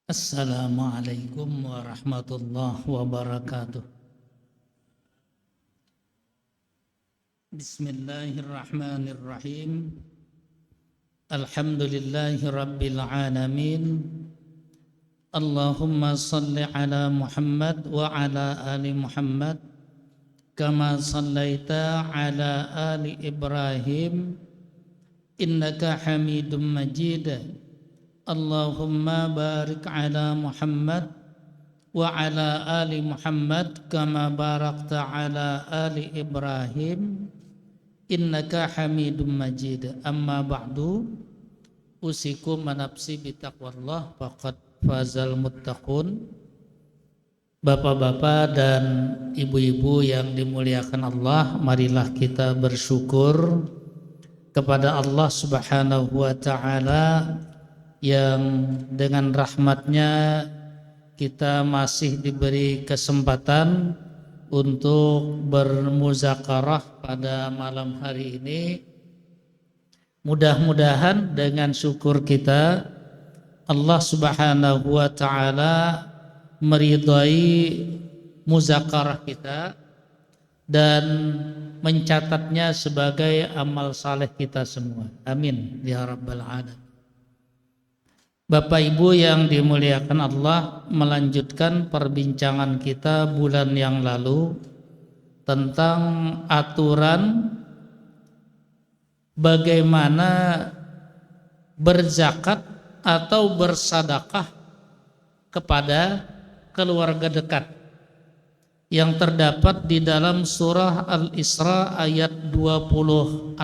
Assalamualaikum warahmatullahi wabarakatuh. Bismillahirrahmanirrahim. Alhamdulillahi rabbil alamin. Allahumma salli ala Muhammad wa ala ali Muhammad kama sallaita ala ali Ibrahim innaka Hamidum Majid. Allahumma barik ala Muhammad wa ala ali Muhammad kama barakta ala ali Ibrahim innaka Hamidum Majid. Amma ba'du, usikum manapsi bitaqwallah faqad fazal muttaqun. Bapak-bapak dan ibu-ibu yang dimuliakan Allah, marilah kita bersyukur kepada Allah Subhanahu wa taala yang dengan rahmatnya kita masih diberi kesempatan untuk bermuzakarah pada malam hari ini. Mudah-mudahan dengan syukur kita Allah Subhanahu wa taala meridai muzakarah kita dan mencatatnya sebagai amal saleh kita semua. Amin ya rabbal alamin. Bapak Ibu yang dimuliakan Allah, melanjutkan perbincangan kita bulan yang lalu tentang aturan bagaimana berzakat atau bersadakah kepada keluarga dekat yang terdapat di dalam surah Al-Isra ayat 26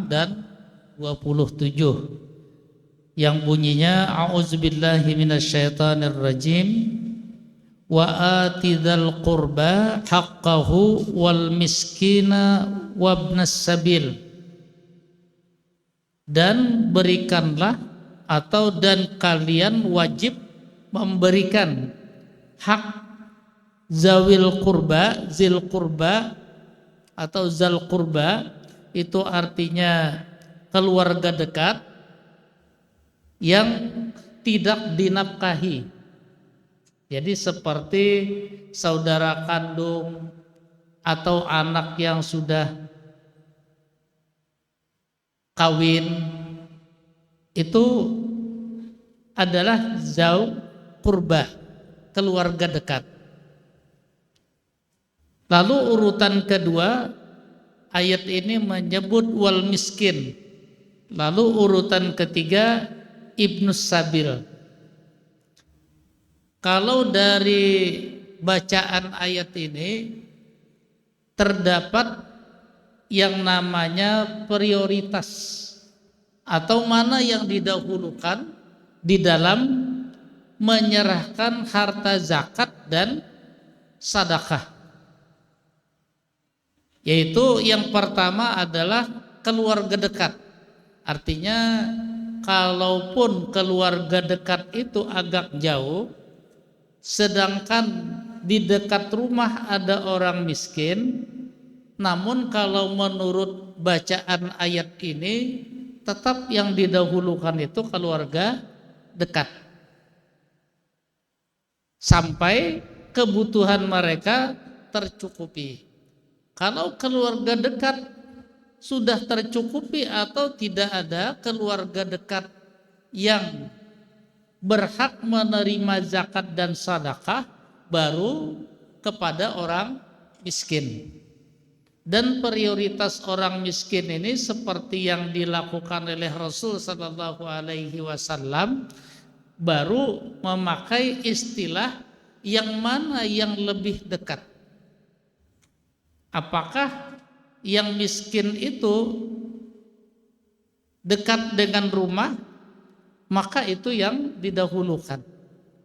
dan 27. Yang bunyinya a'udzubillahi minasyaitonir rajim wa atidzal qurba haqqahu wal miskina wabnas sabil, dan berikanlah atau dan kalian wajib memberikan hak zawil qurba, zil qurba atau zal qurba, itu artinya keluarga dekat yang tidak dinafkahi. Jadi seperti saudara kandung atau anak yang sudah kawin, itu adalah zau qurba, keluarga dekat. Lalu urutan kedua ayat ini menyebut wal miskin. Lalu urutan ketiga Ibnus Sabil. Kalau dari bacaan ayat ini terdapat yang namanya prioritas atau mana yang didahulukan di dalam menyerahkan harta zakat dan sedekah. Yaitu yang pertama adalah keluarga dekat. Artinya kalaupun keluarga dekat itu agak jauh, sedangkan di dekat rumah ada orang miskin, namun kalau menurut bacaan ayat ini tetap yang didahulukan itu keluarga dekat sampai kebutuhan mereka tercukupi. Kalau keluarga dekat sudah tercukupi atau tidak ada keluarga dekat yang berhak menerima zakat dan sedekah, baru kepada orang miskin. Dan prioritas orang miskin ini seperti yang dilakukan oleh Rasul sallallahu alaihi wasallam, baru memakai istilah yang mana yang lebih dekat. Apakah yang miskin itu dekat dengan rumah, maka itu yang didahulukan.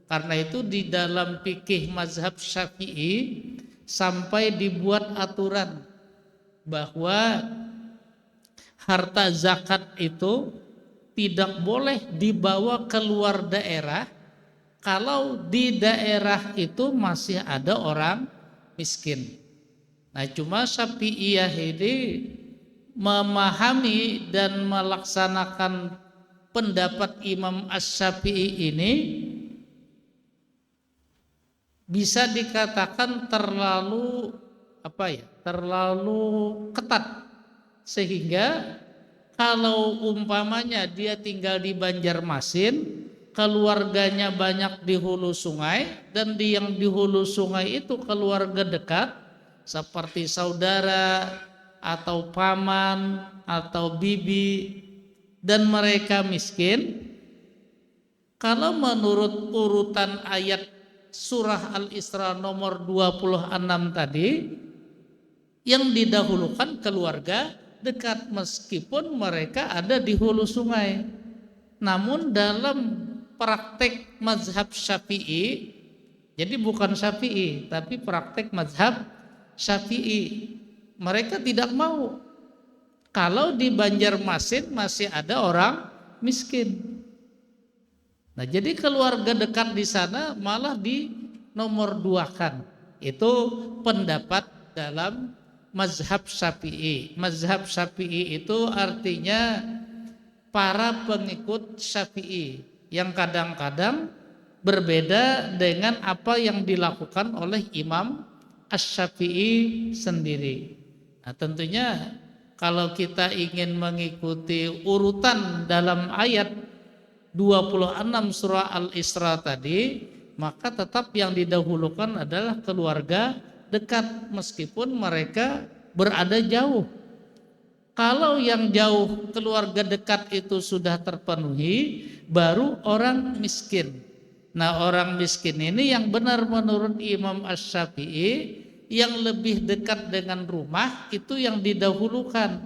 Karena itu di dalam fikih mazhab Syafi'i sampai dibuat aturan bahwa harta zakat itu tidak boleh dibawa keluar daerah kalau di daerah itu masih ada orang miskin. Nah, cuma Syafi'iyah ini memahami dan melaksanakan pendapat Imam Asy-Syafi'i ini bisa dikatakan terlalu terlalu ketat, sehingga kalau umpamanya dia tinggal di Banjarmasin, keluarganya banyak di hulu sungai, dan yang di hulu sungai itu keluarga dekat seperti saudara atau paman atau bibi, dan mereka miskin, kalau menurut urutan ayat surah Al-Isra nomor 26 tadi, yang didahulukan keluarga dekat meskipun mereka ada di hulu sungai. Namun dalam praktek mazhab Syafi'i, jadi bukan Syafi'i tapi praktek mazhab Syafi'i, mereka tidak mau kalau di Banjarmasin masih ada orang miskin. Nah, jadi keluarga dekat di sana malah di nomor duakan. Itu pendapat dalam mazhab Syafi'i. Mazhab Syafi'i itu artinya para pengikut Syafi'i yang kadang-kadang berbeda dengan apa yang dilakukan oleh Imam Asy-Syafi'i sendiri. Nah, tentunya kalau kita ingin mengikuti urutan dalam ayat 26 surah Al-Isra tadi, maka tetap yang didahulukan adalah keluarga dekat meskipun mereka berada jauh. Kalau yang jauh keluarga dekat itu sudah terpenuhi, baru orang miskin. Nah, orang miskin ini yang benar menurut Imam Asy-Syafi'i, yang lebih dekat dengan rumah itu yang didahulukan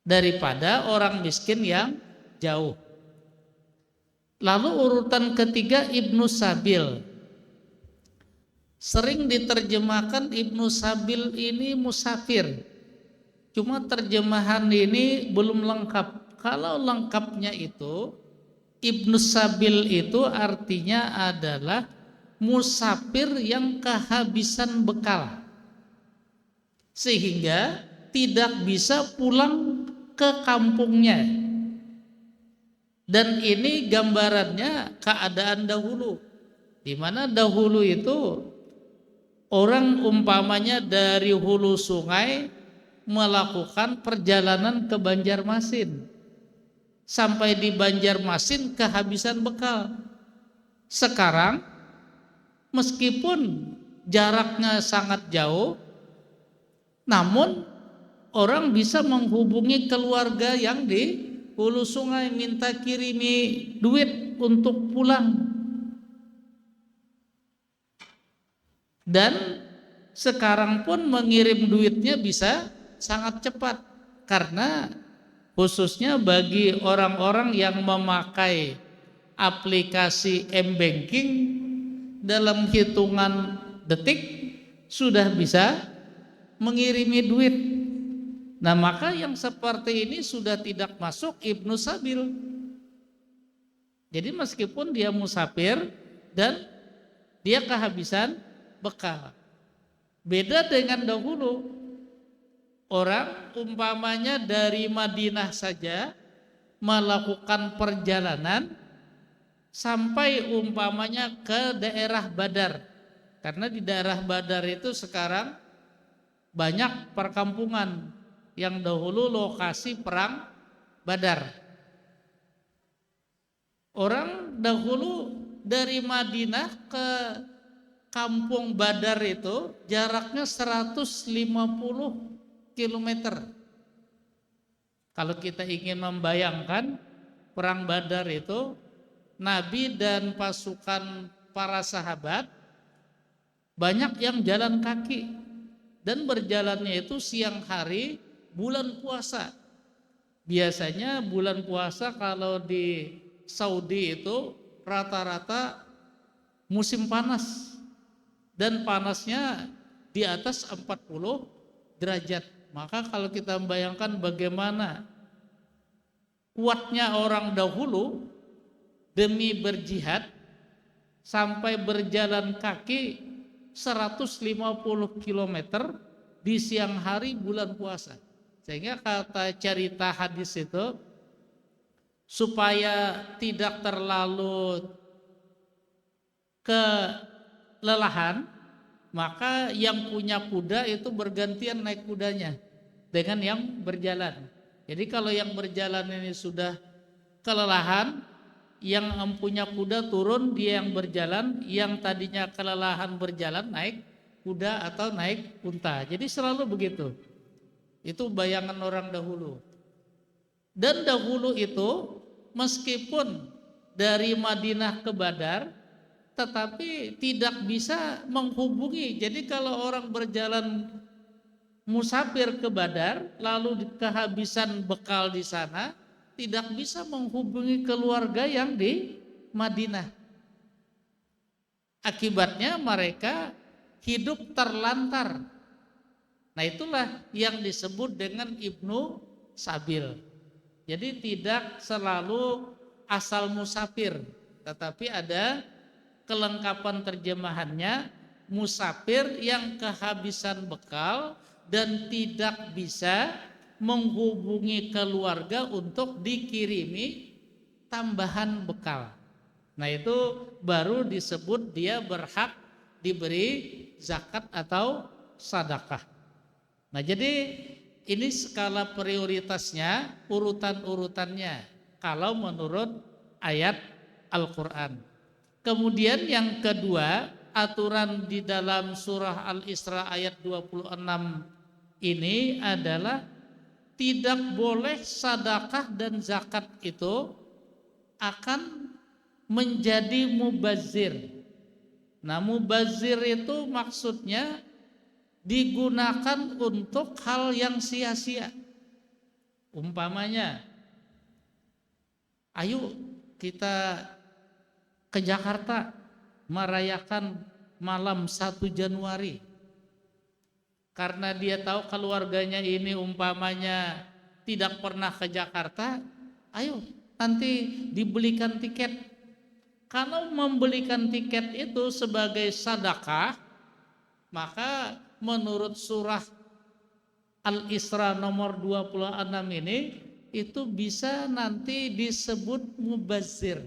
daripada orang miskin yang jauh. Lalu urutan ketiga Ibnu Sabil. Sering diterjemahkan Ibnu Sabil ini musafir. Cuma terjemahan ini belum lengkap. Kalau lengkapnya itu, Ibnu Sabil itu artinya adalah musafir yang kehabisan bekal, sehingga tidak bisa pulang ke kampungnya. Dan ini gambarannya keadaan dahulu, di mana dahulu itu orang umpamanya dari hulu sungai melakukan perjalanan ke Banjarmasin. Sampai di Banjarmasin kehabisan bekal. Sekarang meskipun jaraknya sangat jauh, namun orang bisa menghubungi keluarga yang di hulu sungai, minta kirimi duit untuk pulang. Dan sekarang pun mengirim duitnya bisa sangat cepat, karena khususnya bagi orang-orang yang memakai aplikasi m-banking, dalam hitungan detik sudah bisa mengirimi duit. Nah, maka yang seperti ini sudah tidak masuk Ibnu Sabil. Jadi meskipun dia musafir dan dia kehabisan bekal. Beda dengan dahulu, orang umpamanya dari Madinah saja melakukan perjalanan sampai umpamanya ke daerah Badar. Karena di daerah Badar itu sekarang banyak perkampungan yang dahulu lokasi perang Badar. Orang dahulu dari Madinah ke kampung Badar itu jaraknya 150 km. Kalau kita ingin membayangkan perang Badar itu, Nabi dan pasukan para sahabat banyak yang jalan kaki, dan berjalannya itu siang hari bulan puasa. Biasanya bulan puasa kalau di Saudi itu rata-rata musim panas, dan panasnya di atas 40 derajat. Maka kalau kita membayangkan bagaimana kuatnya orang dahulu demi berjihad sampai berjalan kaki 150 km di siang hari bulan puasa. Sehingga kata cerita hadis itu, supaya tidak terlalu kelelahan, maka yang punya kuda itu bergantian naik kudanya dengan yang berjalan. Jadi kalau yang berjalan ini sudah kelelahan, yang punya kuda turun, dia yang berjalan, yang tadinya kelelahan berjalan naik kuda atau naik unta. Jadi selalu begitu. Itu bayangan orang dahulu. Dan dahulu itu meskipun dari Madinah ke Badar, tetapi tidak bisa menghubungi. Jadi kalau orang berjalan musafir ke Badar lalu kehabisan bekal di sana, tidak bisa menghubungi keluarga yang di Madinah. Akibatnya mereka hidup terlantar. Nah, itulah yang disebut dengan Ibnu Sabil. Jadi tidak selalu asal musafir, tetapi ada kelengkapan terjemahannya, musafir yang kehabisan bekal dan tidak bisa menghubungi keluarga untuk dikirimi tambahan bekal. Nah, itu baru disebut dia berhak diberi zakat atau sedekah. Nah, jadi ini skala prioritasnya, urutan-urutannya kalau menurut ayat Al-Quran. Kemudian yang kedua, aturan di dalam surah Al-Isra ayat 26 ini adalah tidak boleh sedekah dan zakat itu akan menjadi mubazir. Nah, mubazir itu maksudnya digunakan untuk hal yang sia-sia. Umpamanya, ayo kita ke Jakarta merayakan malam 1 Januari. Karena dia tahu keluarganya ini umpamanya tidak pernah ke Jakarta, ayo nanti dibelikan tiket. Kalau membelikan tiket itu sebagai sedekah, maka menurut surah Al-Isra nomor 26 ini itu bisa nanti disebut mubazir.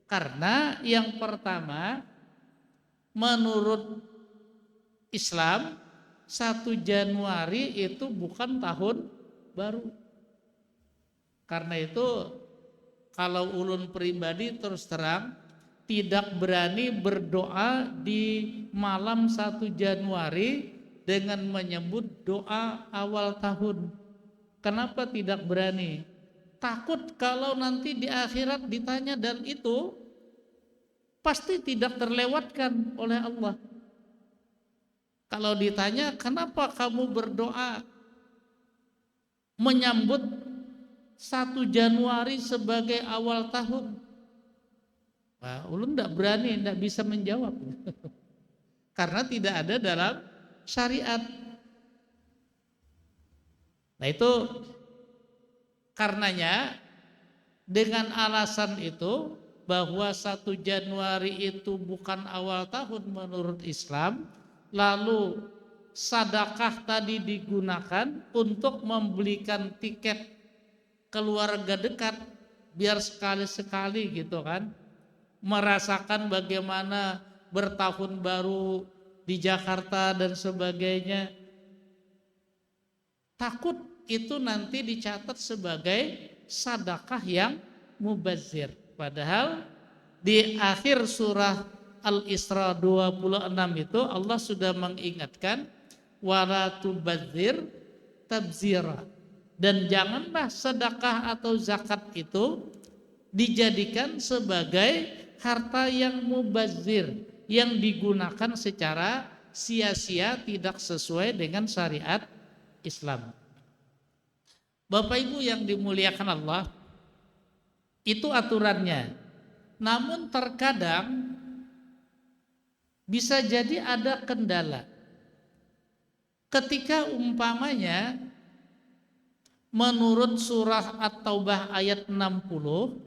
Karena yang pertama, menurut Islam 1 Januari itu bukan tahun baru. Karena itu kalau ulun pribadi terus terang tidak berani berdoa di malam 1 Januari dengan menyebut doa awal tahun. Kenapa tidak berani? Takut kalau nanti di akhirat ditanya dan itu pasti tidak terlewatkan oleh Allah. Kalau ditanya kenapa kamu berdoa menyambut 1 Januari sebagai awal tahun? Nah, ulun tidak berani, tidak bisa menjawab. Karena tidak ada dalam syariat. Nah, itu karenanya dengan alasan itu bahwa 1 Januari itu bukan awal tahun menurut Islam, lalu sedekah tadi digunakan untuk membelikan tiket keluarga dekat biar sekali-sekali gitu kan, merasakan bagaimana bertahun baru di Jakarta dan sebagainya. Takut itu nanti dicatat sebagai sedekah yang mubazir. Padahal di akhir surah Al-Isra 26 itu Allah sudah mengingatkan wala tubadzir tabzira, dan janganlah sedekah atau zakat itu dijadikan sebagai harta yang mubazir, yang digunakan secara sia-sia, tidak sesuai dengan syariat Islam. Bapak Ibu yang dimuliakan Allah, itu aturannya. Namun terkadang bisa jadi ada kendala. Ketika umpamanya menurut surah At-Taubah ayat 60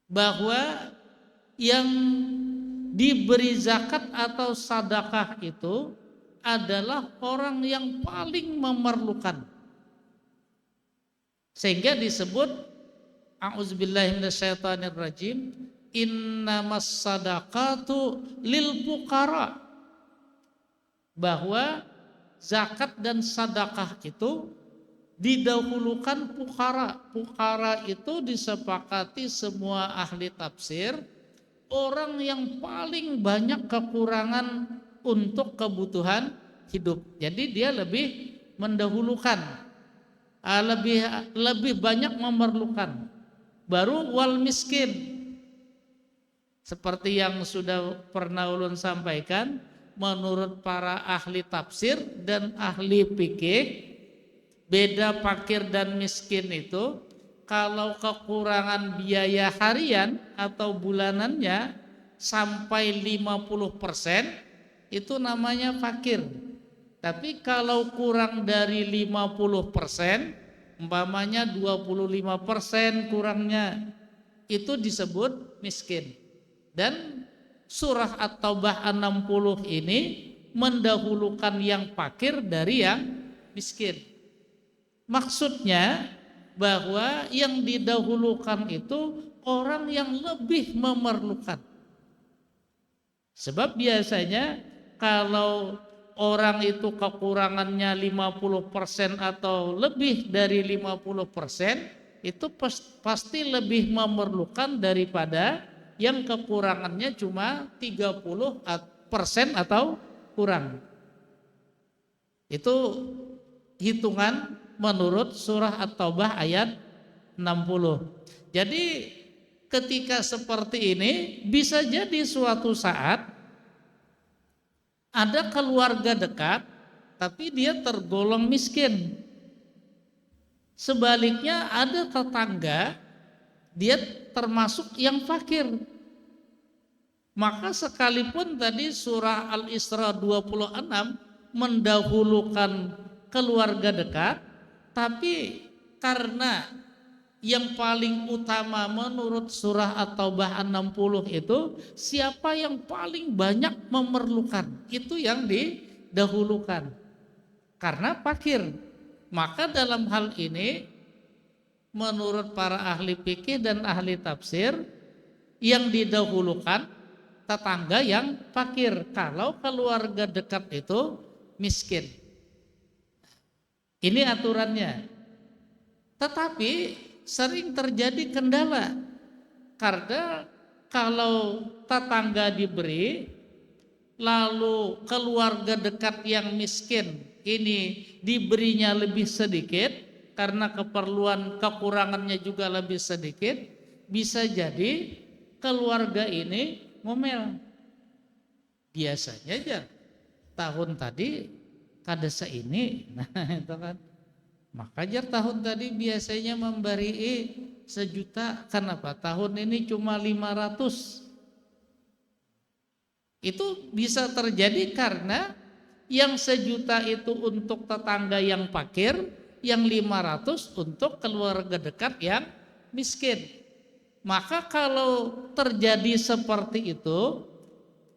bahwa yang diberi zakat atau sedekah itu adalah orang yang paling memerlukan. Sehingga disebut a'udzubillahi minasyaitonirrajim, innamas sadaqatu lil fuqara, bahwa zakat dan sedekah itu didahulukan fuqara. Fuqara itu disepakati semua ahli tafsir orang yang paling banyak kekurangan untuk kebutuhan hidup. Jadi dia lebih mendahulukan, lebih banyak memerlukan. Baru wal miskin. Seperti yang sudah pernah ulun sampaikan, menurut para ahli tafsir dan ahli fikih, beda fakir dan miskin itu kalau kekurangan biaya harian atau bulanannya sampai 50% itu namanya fakir. Tapi kalau kurang dari 50%, umpamanya 25% kurangnya, itu disebut miskin. Dan surah At-Taubah 60 ini mendahulukan yang fakir dari yang miskin. Maksudnya bahwa yang didahulukan itu orang yang lebih memerlukan. Sebab biasanya kalau orang itu kekurangannya 50% atau lebih dari 50%, itu pasti lebih memerlukan daripada yang kekurangannya cuma 30% atau kurang. Itu hitungan menurut surah At-Taubah ayat 60. Jadi ketika seperti ini bisa jadi suatu saat ada keluarga dekat tapi dia tergolong miskin. Sebaliknya ada tetangga dia termasuk yang fakir. Maka sekalipun tadi surah Al-Isra 26 mendahulukan keluarga dekat, tapi karena yang paling utama menurut surah At-Taubah 60 itu siapa yang paling banyak memerlukan, itu yang didahulukan karena fakir. Maka dalam hal ini menurut para ahli fikih dan ahli tafsir yang didahulukan tetangga yang fakir kalau keluarga dekat itu miskin. Ini aturannya. Tetapi sering terjadi kendala karena kalau tetangga diberi lalu keluarga dekat yang miskin ini diberinya lebih sedikit karena keperluan kekurangannya juga lebih sedikit, bisa jadi keluarga ini ngomel. Biasanya aja tahun tadi kadesa ini, nah itu kan. Makanya tahun tadi biasanya memberi 1.000.000, kenapa tahun ini cuma 500? Itu bisa terjadi karena yang 1.000.000 itu untuk tetangga yang fakir, yang 500 untuk keluarga dekat yang miskin. Maka kalau terjadi seperti itu,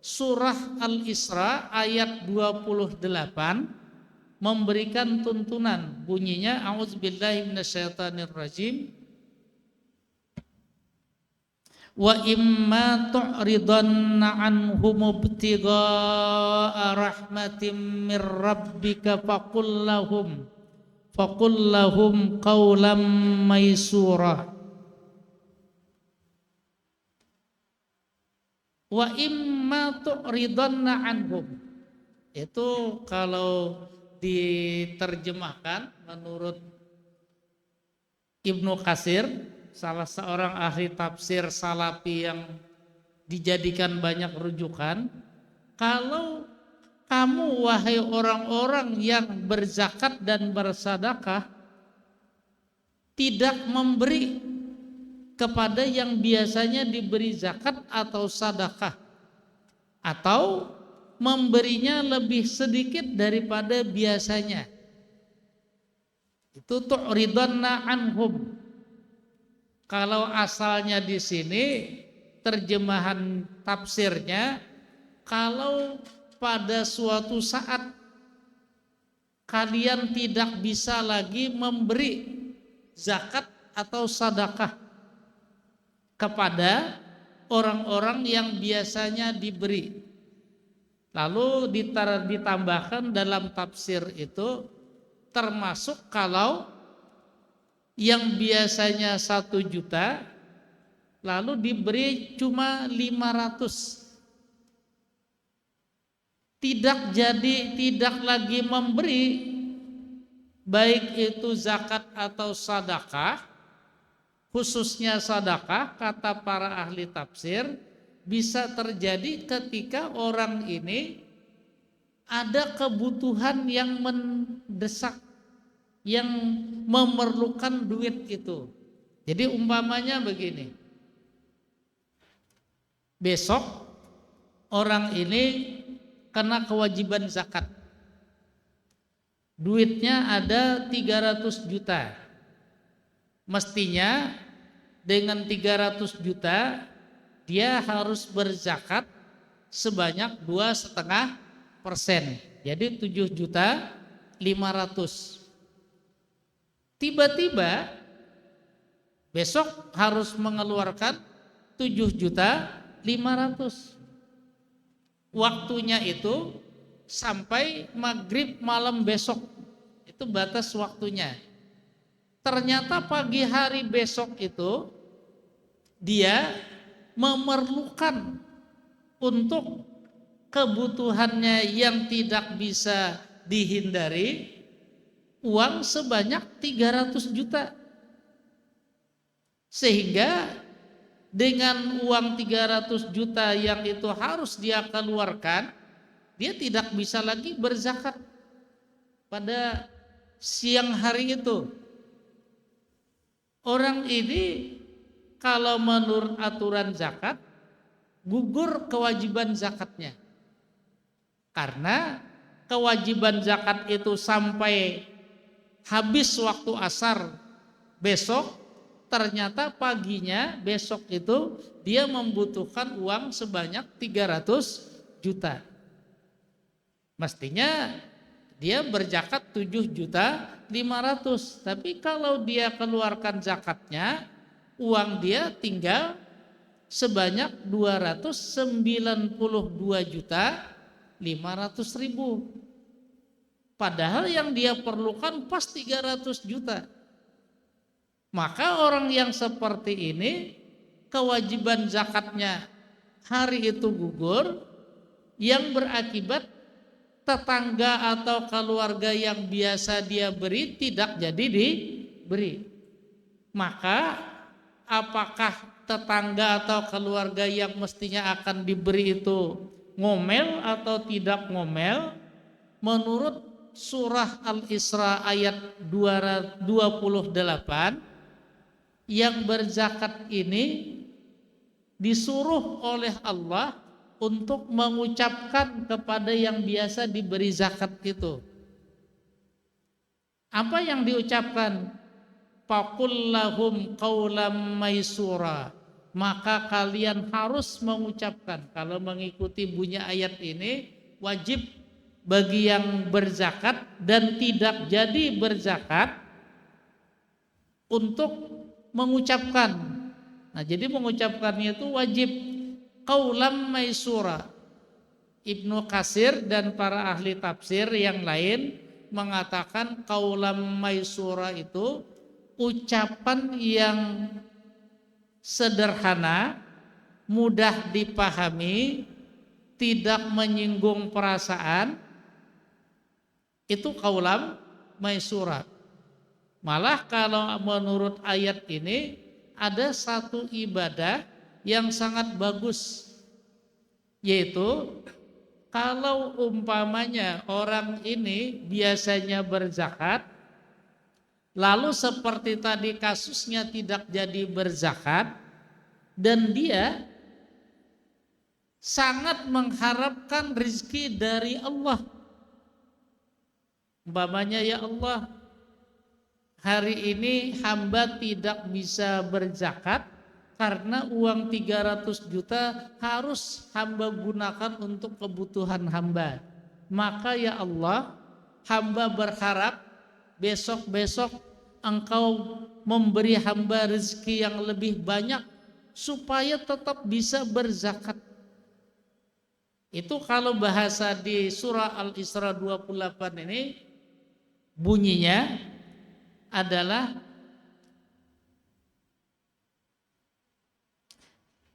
surah Al-Isra ayat 28 memberikan tuntunan, bunyinya a'udzubillahi minasyaitonirrajim. Wa imma tu'ridanna anhum ibtigha'a rahmatin mir rabbika faqul lahum qawlan maysura. Wa imma tu'ridanna anhum, itu kalau diterjemahkan menurut Ibnu Katsir, salah seorang ahli tafsir salafi yang dijadikan banyak rujukan, kalau kamu wahai orang-orang yang berzakat dan bersedekah tidak memberi kepada yang biasanya diberi zakat atau sedekah, atau memberinya lebih sedikit daripada biasanya, itu tu'ridanna anhum. Kalau asalnya di sini terjemahan tafsirnya, kalau pada suatu saat kalian tidak bisa lagi memberi zakat atau sedekah kepada orang-orang yang biasanya diberi. Lalu ditambahkan dalam tafsir itu termasuk kalau yang biasanya 1 juta lalu diberi cuma 500. Tidak lagi memberi, baik itu zakat atau sedekah, khususnya sedekah, kata para ahli tafsir, bisa terjadi ketika orang ini ada kebutuhan yang mendesak, yang memerlukan duit itu. Jadi umpamanya begini, besok orang ini kena kewajiban zakat, duitnya ada 300 juta. Mestinya dengan 300 juta dia harus berzakat sebanyak 2,5%. Jadi 7.500.000. Tiba-tiba besok harus mengeluarkan 7.500.000. Waktunya itu sampai maghrib malam besok, itu batas waktunya. Ternyata pagi hari besok itu dia memerlukan untuk kebutuhannya yang tidak bisa dihindari uang sebanyak 300 juta. Sehingga dengan uang 300 juta yang itu harus dia keluarkan, dia tidak bisa lagi berzakat pada siang hari itu. Orang ini kalau menurut aturan zakat gugur kewajiban zakatnya. Karena kewajiban zakat itu sampai habis waktu asar besok, ternyata paginya besok itu dia membutuhkan uang sebanyak 300 juta. Mestinya dia berzakat 7.500.000, tapi kalau dia keluarkan zakatnya, uang dia tinggal sebanyak 292.500.000. Padahal yang dia perlukan pas 300 juta. Maka orang yang seperti ini kewajiban zakatnya hari itu gugur, yang berakibat tetangga atau keluarga yang biasa dia beri tidak jadi diberi. Maka apakah tetangga atau keluarga yang mestinya akan diberi itu ngomel atau tidak ngomel? Menurut surah Al-Isra ayat 28, yang berzakat ini disuruh oleh Allah untuk mengucapkan kepada yang biasa diberi zakat itu. Apa yang diucapkan? Faqul lahum qaulam maisura. Maka kalian harus mengucapkan, kalau mengikuti bunyi ayat ini, wajib bagi yang berzakat dan tidak jadi berzakat untuk mengucapkan. Nah, jadi mengucapkannya itu wajib qaulam maisura. Ibnu Katsir dan para ahli tafsir yang lain mengatakan qaulam maisura itu ucapan yang sederhana, mudah dipahami, tidak menyinggung perasaan, itu qaulam maisura. Malah kalau menurut ayat ini ada satu ibadah yang sangat bagus, yaitu kalau umpamanya orang ini biasanya berzakat, lalu seperti tadi kasusnya tidak jadi berzakat, dan dia sangat mengharapkan rezeki dari Allah. Umpamanya, ya Allah, hari ini hamba tidak bisa berzakat karena uang 300 juta harus hamba gunakan untuk kebutuhan hamba. Maka ya Allah, hamba berharap besok-besok Engkau memberi hamba rezeki yang lebih banyak supaya tetap bisa berzakat. Itu kalau bahasa di surah Al-Isra 28 ini bunyinya adalah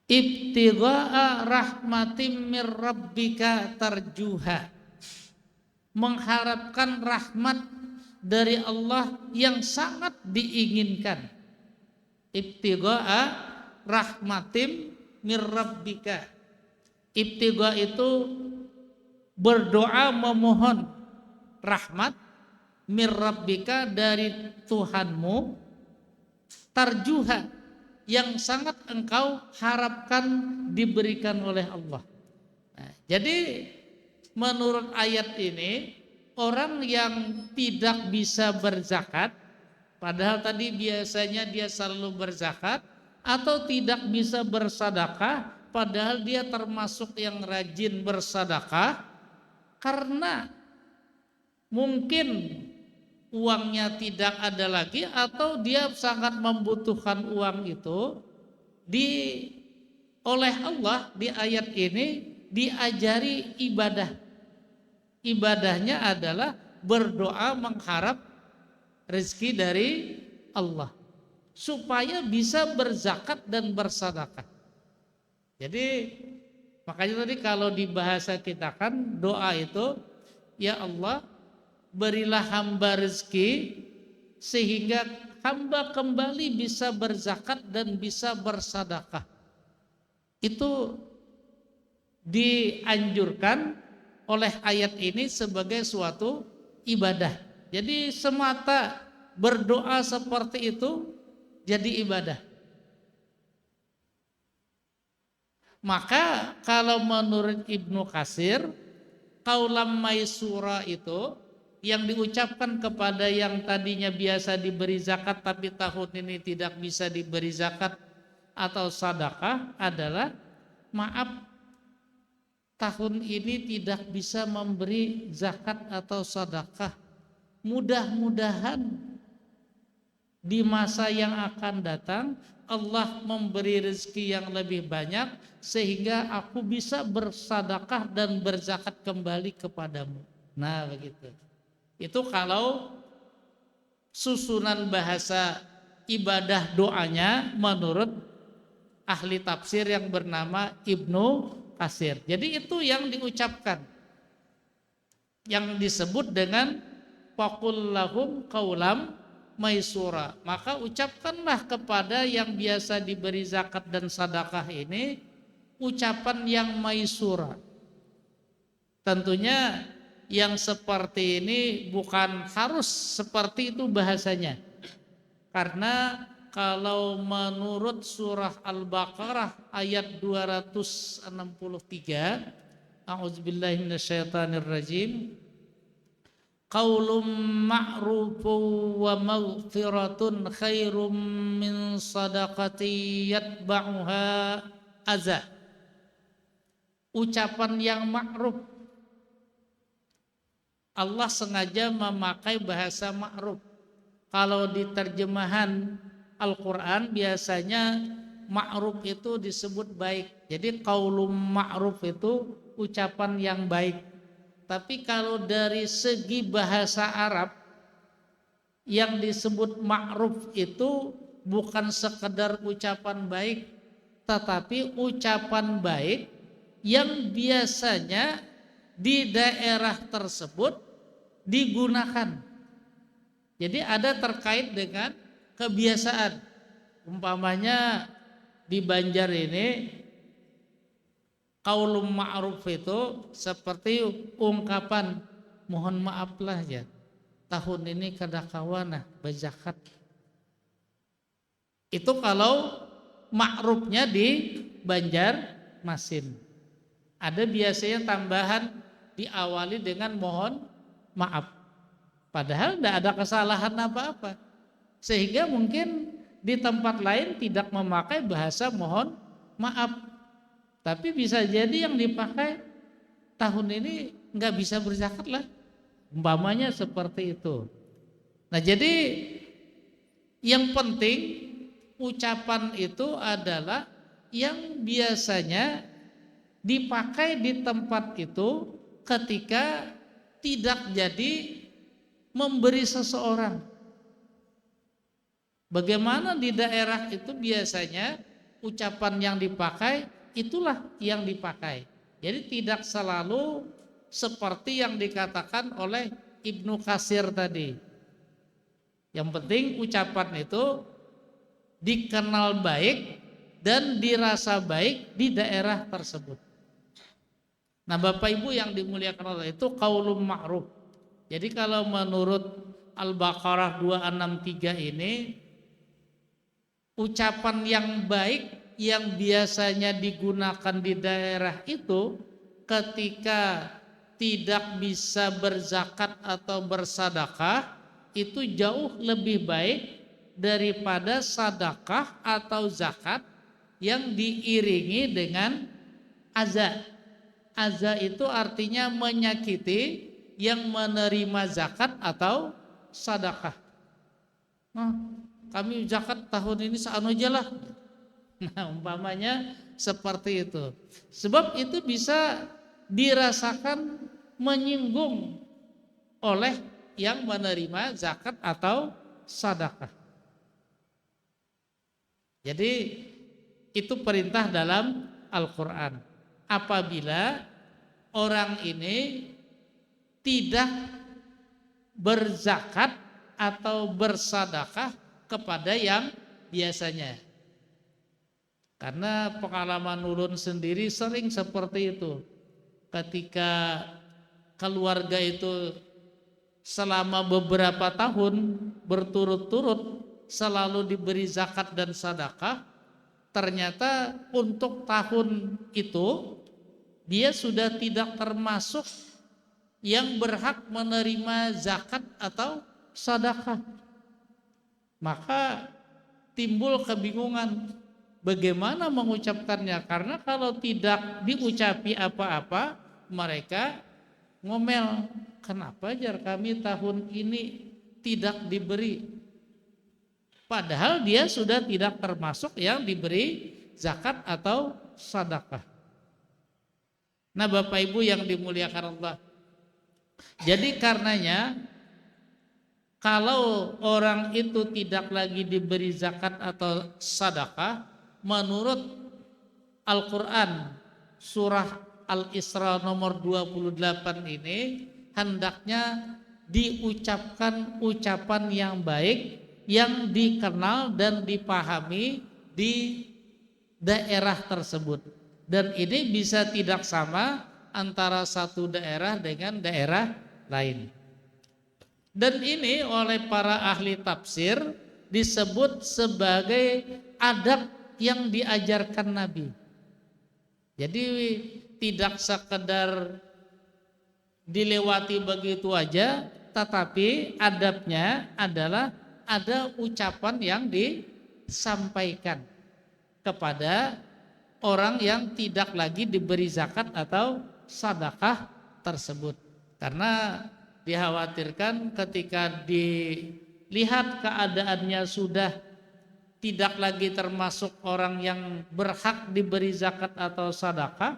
ibtigha'a rahmatim mir rabbika tarjuha, mengharapkan rahmat dari Allah yang sangat diinginkan. Ibtigha'a rahmatim mir rabbika. Ibtigha itu berdoa memohon rahmat mir rabbika dari Tuhanmu, tarjuha yang sangat engkau harapkan diberikan oleh Allah. Nah, jadi menurut ayat ini orang yang tidak bisa berzakat, padahal tadi biasanya dia selalu berzakat, atau tidak bisa bersedekah padahal dia termasuk yang rajin bersedekah, karena mungkin uangnya tidak ada lagi atau dia sangat membutuhkan uang itu, oleh Allah di ayat ini diajari ibadah. Ibadahnya adalah berdoa mengharap rezeki dari Allah supaya bisa berzakat dan bersedekah. Jadi makanya tadi kalau di bahasa kita kan doa itu, ya Allah berilah hamba rezeki sehingga hamba kembali bisa berzakat dan bisa bersedekah. Itu dianjurkan oleh ayat ini sebagai suatu ibadah. Jadi semata berdoa seperti itu jadi ibadah. Maka kalau menurut Ibnu Katsir, qaulam maisura itu yang diucapkan kepada yang tadinya biasa diberi zakat tapi tahun ini tidak bisa diberi zakat atau sedekah adalah, maaf, tahun ini tidak bisa memberi zakat atau sedekah. Mudah-mudahan di masa yang akan datang Allah memberi rezeki yang lebih banyak sehingga aku bisa bersedekah dan berzakat kembali kepadamu. Nah, begitu. Itu kalau susunan bahasa ibadah doanya menurut ahli tafsir yang bernama Ibnu Katsir. Jadi itu yang diucapkan, yang disebut dengan faqul lahum qaulam maisura. Maka ucapkanlah kepada yang biasa diberi zakat dan sedekah ini ucapan yang maisura. Tentunya yang seperti ini bukan harus seperti itu bahasanya. Karena kalau menurut surah Al-Baqarah ayat 263, a'udzubillahi minasyaitonirrajim, qaulum ma'rufun wa maghfiratun khairum min sadaqati yatba'uha adza. Ucapan yang ma'ruf, Allah sengaja memakai bahasa ma'ruf. Kalau di terjemahan Al-Quran biasanya ma'ruf itu disebut baik. Jadi qaulum ma'ruf itu ucapan yang baik. Tapi kalau dari segi bahasa Arab, yang disebut ma'ruf itu bukan sekedar ucapan baik, tetapi ucapan baik yang biasanya di daerah tersebut digunakan. Jadi ada terkait dengan kebiasaan. Umpamanya di Banjar ini qaulum ma'ruf itu seperti ungkapan mohon maaflah ya, tahun ini kada kawana berzakat. Itu kalau ma'rufnya di Banjarmasin. Ada biasanya tambahan diawali dengan mohon maaf. Padahal tidak ada kesalahan apa-apa. Sehingga mungkin di tempat lain tidak memakai bahasa mohon maaf. Tapi bisa jadi yang dipakai tahun ini nggak bisa berzakat lah. Umpamanya seperti itu. Nah, jadi yang penting ucapan itu adalah yang biasanya dipakai di tempat itu ketika tidak jadi memberi seseorang. Bagaimana di daerah itu biasanya ucapan yang dipakai itulah yang dipakai. Jadi tidak selalu seperti yang dikatakan oleh Ibnu Katsir tadi. Yang penting ucapan itu dikenal baik dan dirasa baik di daerah tersebut. Nah, Bapak Ibu yang dimuliakan Allah, itu qaulun ma'ruf. Jadi kalau menurut Al-Baqarah 263 ini, ucapan yang baik yang biasanya digunakan di daerah itu ketika tidak bisa berzakat atau bersadakah, itu jauh lebih baik daripada sadakah atau zakat yang diiringi dengan aza. Aza itu artinya menyakiti yang menerima zakat atau sadakah. Nah, kami zakat tahun ini seanu aja lah. Nah, umpamanya seperti itu. Sebab itu bisa dirasakan menyinggung oleh yang menerima zakat atau sedekah. Jadi itu perintah dalam Al-Qur'an. Apabila orang ini tidak berzakat atau bersedekah kepada yang biasanya. Karena pengalaman ulun sendiri sering seperti itu. Ketika keluarga itu selama beberapa tahun berturut-turut selalu diberi zakat dan sedekah, ternyata untuk tahun itu dia sudah tidak termasuk yang berhak menerima zakat atau sedekah. Maka timbul kebingungan bagaimana mengucapkannya, karena kalau tidak diucapi apa-apa mereka ngomel, kenapa jar kami tahun ini tidak diberi, padahal dia sudah tidak termasuk yang diberi zakat atau sedekah. Nah, Bapak Ibu yang dimuliakan Allah, jadi karenanya kalau orang itu tidak lagi diberi zakat atau sedekah, menurut Al-Quran surah Al-Isra nomor 28 ini hendaknya diucapkan ucapan yang baik yang dikenal dan dipahami di daerah tersebut. Dan ini bisa tidak sama antara satu daerah dengan daerah lain. Dan ini oleh para ahli tafsir disebut sebagai adab yang diajarkan Nabi. Jadi tidak sekedar dilewati begitu aja, tetapi adabnya adalah ada ucapan yang disampaikan kepada orang yang tidak lagi diberi zakat atau sedekah tersebut. Karena dikhawatirkan ketika dilihat keadaannya sudah tidak lagi termasuk orang yang berhak diberi zakat atau sedekah,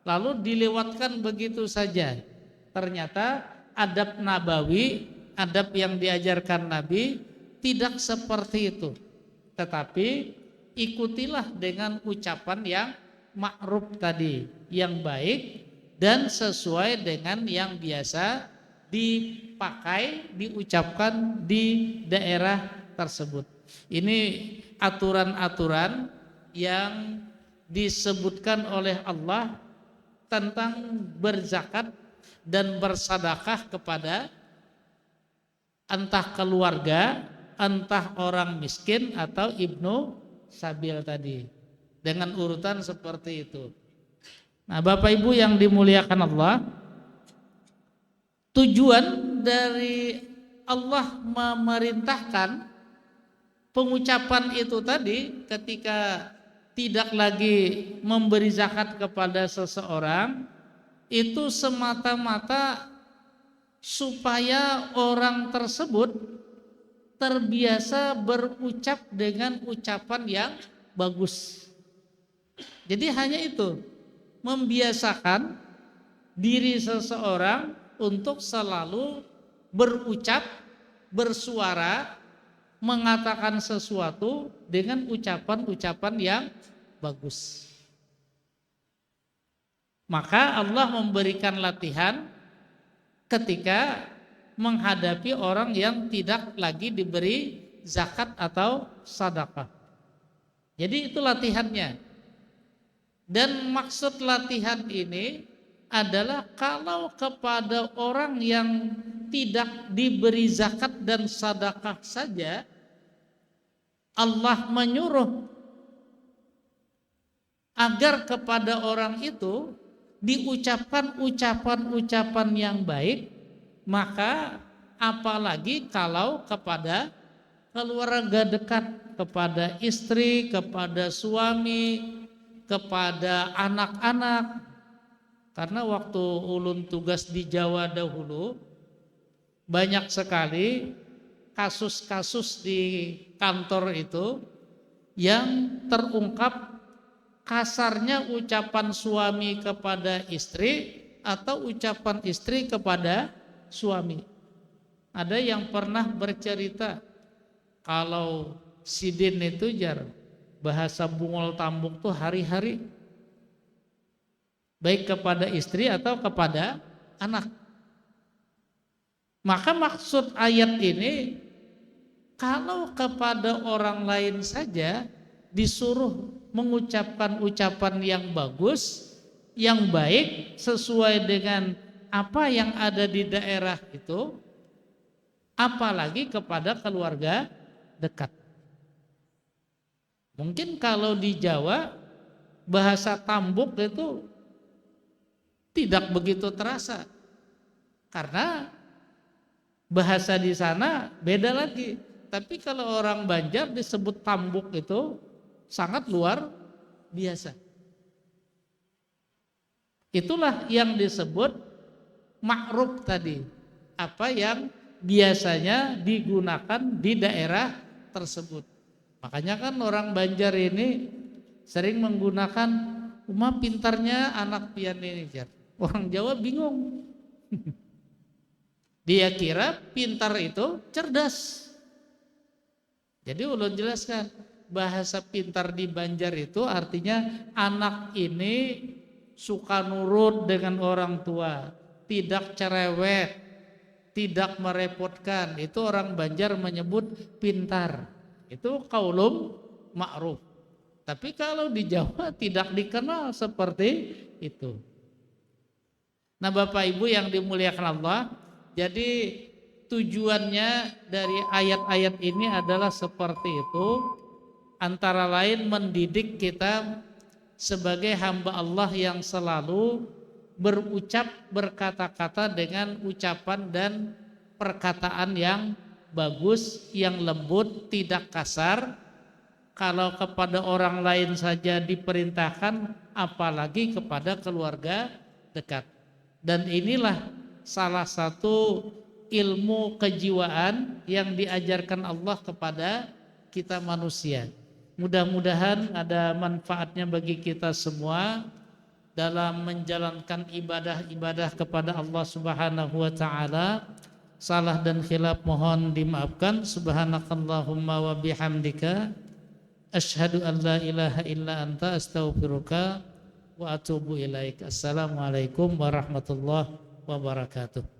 lalu dilewatkan begitu saja. Ternyata adab nabawi, adab yang diajarkan Nabi tidak seperti itu. Tetapi ikutilah dengan ucapan yang ma'ruf tadi, yang baik dan sesuai dengan yang biasa dipakai, diucapkan di daerah tersebut. Ini aturan-aturan yang disebutkan oleh Allah tentang berzakat dan bersedekah kepada entah keluarga, entah orang miskin atau ibnu sabil tadi, dengan urutan seperti itu. Nah, Bapak Ibu yang dimuliakan Allah, tujuan dari Allah memerintahkan pengucapan itu tadi ketika tidak lagi memberi zakat kepada seseorang itu semata-mata supaya orang tersebut terbiasa berucap dengan ucapan yang bagus. Jadi hanya itu, membiasakan diri seseorang untuk selalu berucap, bersuara, mengatakan sesuatu dengan ucapan-ucapan yang bagus. Maka Allah memberikan latihan ketika menghadapi orang yang tidak lagi diberi zakat atau sedekah. Jadi itu latihannya. Dan maksud latihan ini adalah kalau kepada orang yang tidak diberi zakat dan sedekah saja Allah menyuruh agar kepada orang itu diucapkan ucapan-ucapan yang baik, maka apalagi kalau kepada keluarga dekat, kepada istri, kepada suami, kepada anak-anak. Karena waktu ulun tugas di Jawa dahulu, banyak sekali kasus-kasus di kantor itu yang terungkap kasarnya ucapan suami kepada istri atau ucapan istri kepada suami. Ada yang pernah bercerita kalau sidin itu jar bahasa bungol tambuk tuh hari-hari, baik kepada istri atau kepada anak. Maka maksud ayat ini, kalau kepada orang lain saja disuruh mengucapkan ucapan yang bagus, yang baik sesuai dengan apa yang ada di daerah itu, apalagi kepada keluarga dekat. Mungkin kalau di Jawa bahasa tambuk itu tidak begitu terasa karena bahasa di sana beda lagi. Tapi kalau orang Banjar disebut tambuk itu sangat luar biasa. Itulah yang disebut ma'ruf tadi. Apa yang biasanya digunakan di daerah tersebut. Makanya kan orang Banjar ini sering menggunakan pintarnya anak pian ini. Orang Jawa bingung. Dia kira pintar itu cerdas. Jadi ulun jelaskan, bahasa pintar di Banjar itu artinya anak ini suka nurut dengan orang tua, tidak cerewet, tidak merepotkan. Itu orang Banjar menyebut pintar. Itu qaulun ma'ruf. Tapi kalau di Jawa tidak dikenal seperti itu. Nah, Bapak Ibu yang dimuliakan Allah, jadi tujuannya dari ayat-ayat ini adalah seperti itu, antara lain mendidik kita sebagai hamba Allah yang selalu berucap, berkata-kata dengan ucapan dan perkataan yang bagus, yang lembut, tidak kasar. Kalau kepada orang lain saja diperintahkan, apalagi kepada keluarga dekat. Dan inilah salah satu ilmu kejiwaan yang diajarkan Allah kepada kita manusia. Mudah-mudahan ada manfaatnya bagi kita semua dalam menjalankan ibadah-ibadah kepada Allah Subhanahu wa taala. Salah dan khilaf mohon dimaafkan. Subhanakallahumma wa bihamdika asyhadu an la ilaha illa anta astaghfiruka wa atubu ilaik. Assalamualaikum warahmatullahi wabarakatuh.